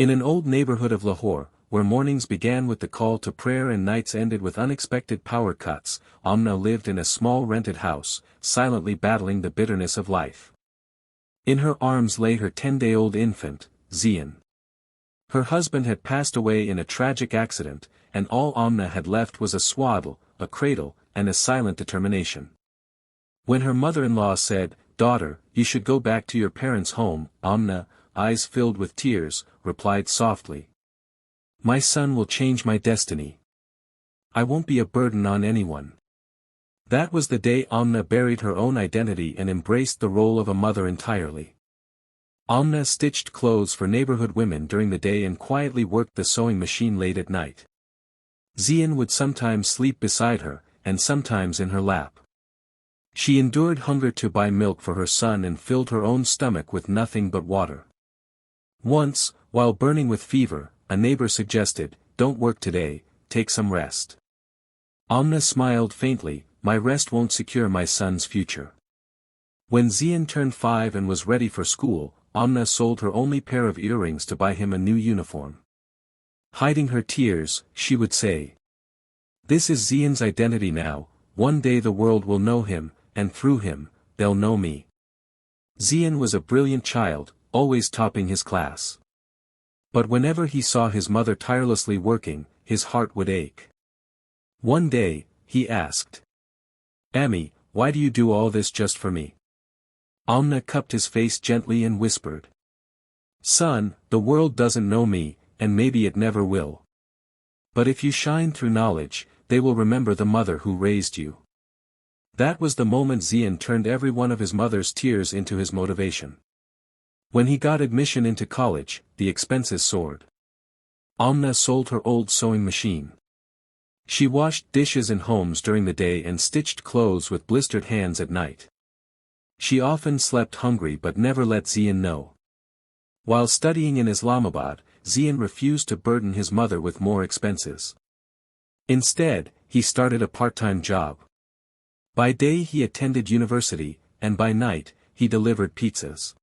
In an old neighborhood of Lahore, where mornings began with the call to prayer and nights ended with unexpected power cuts, Amna lived in a small rented house, silently battling the bitterness of life. In her arms lay her 10-day-old infant, Zian. Her husband had passed away in a tragic accident, and all Amna had left was a swaddle, a cradle, and a silent determination. When her mother-in-law said, "Daughter, you should go back to your parents' home," Amna, eyes filled with tears, replied softly, "My son will change my destiny. I won't be a burden on anyone." That was the day Amna buried her own identity and embraced the role of a mother entirely. Amna stitched clothes for neighborhood women during the day and quietly worked the sewing machine late at night. Zian would sometimes sleep beside her, and sometimes in her lap. She endured hunger to buy milk for her son and filled her own stomach with nothing but water. Once, while burning with fever, a neighbor suggested, "Don't work today, take some rest." Amna smiled faintly, "My rest won't secure my son's future." When Zian turned 5 and was ready for school, Amna sold her only pair of earrings to buy him a new uniform. Hiding her tears, she would say, "This is Zian's identity now, one day the world will know him, and through him, they'll know me." Zian was a brilliant child, always topping his class. But whenever he saw his mother tirelessly working, his heart would ache. One day, he asked, "Ami, why do you do all this just for me?" Amna cupped his face gently and whispered, "Son, the world doesn't know me, and maybe it never will. But if you shine through knowledge, they will remember the mother who raised you." That was the moment Zian turned every one of his mother's tears into his motivation. When he got admission into college, the expenses soared. Amna sold her old sewing machine. She washed dishes in homes during the day and stitched clothes with blistered hands at night. She often slept hungry but never let Zian know. While studying in Islamabad, Zian refused to burden his mother with more expenses. Instead, he started a part-time job. By day he attended university, and by night, he delivered pizzas.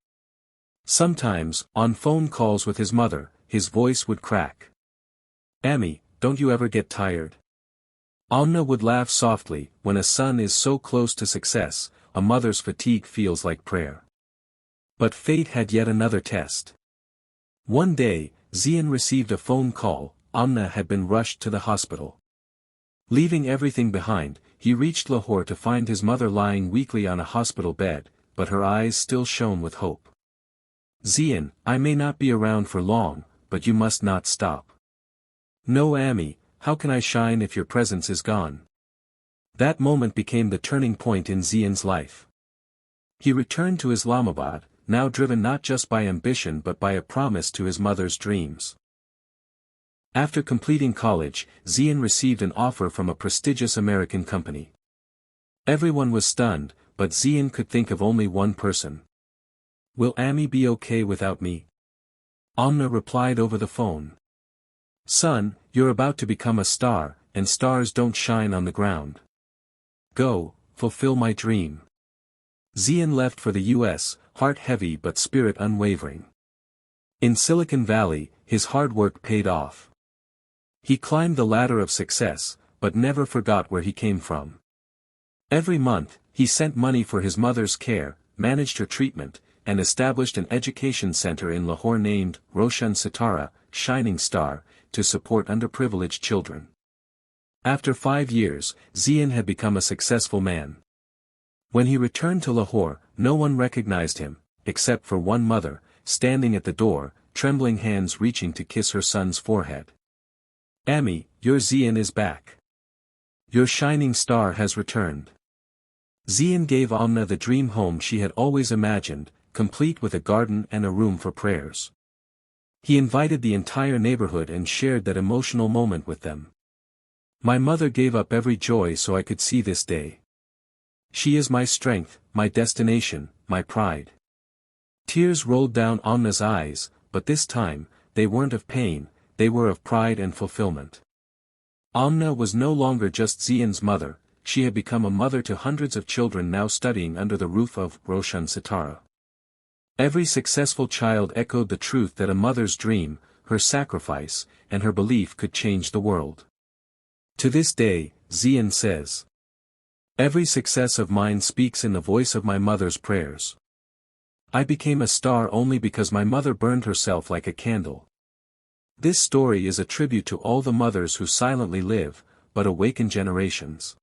Sometimes, on phone calls with his mother, his voice would crack. "Ami, don't you ever get tired?" Amna would laugh softly, "When a son is so close to success, a mother's fatigue feels like prayer." But fate had yet another test. One day, Zian received a phone call. Amna had been rushed to the hospital. Leaving everything behind, he reached Lahore to find his mother lying weakly on a hospital bed, but her eyes still shone with hope. "Zian, I may not be around for long, but you must not stop." "No, Ami, how can I shine if your presence is gone?" That moment became the turning point in Zian's life. He returned to Islamabad, now driven not just by ambition but by a promise to his mother's dreams. After completing college, Zian received an offer from a prestigious American company. Everyone was stunned, but Zian could think of only one person. "Will Ami be okay without me?" Amna replied over the phone. "Son, you're about to become a star, and stars don't shine on the ground. Go, fulfill my dream." Zian left for the U.S., heart heavy but spirit unwavering. In Silicon Valley, his hard work paid off. He climbed the ladder of success, but never forgot where he came from. Every month, he sent money for his mother's care, managed her treatment, and established an education center in Lahore named Roshan Sitara, Shining Star, to support underprivileged children. After 5 years, Zian had become a successful man. When he returned to Lahore, no one recognized him, except for one mother, standing at the door, trembling hands reaching to kiss her son's forehead. "Ami, your Zian is back. Your shining star has returned." Zian gave Amna the dream home she had always imagined, complete with a garden and a room for prayers. He invited the entire neighborhood and shared that emotional moment with them. "My mother gave up every joy so I could see this day. She is my strength, my destination, my pride." Tears rolled down Amna's eyes, but this time, they weren't of pain, they were of pride and fulfillment. Amna was no longer just Zian's mother, she had become a mother to hundreds of children now studying under the roof of Roshan Sitara. Every successful child echoed the truth that a mother's dream, her sacrifice, and her belief could change the world. To this day, Zian says, "Every success of mine speaks in the voice of my mother's prayers. I became a star only because my mother burned herself like a candle." This story is a tribute to all the mothers who silently live, but awaken generations.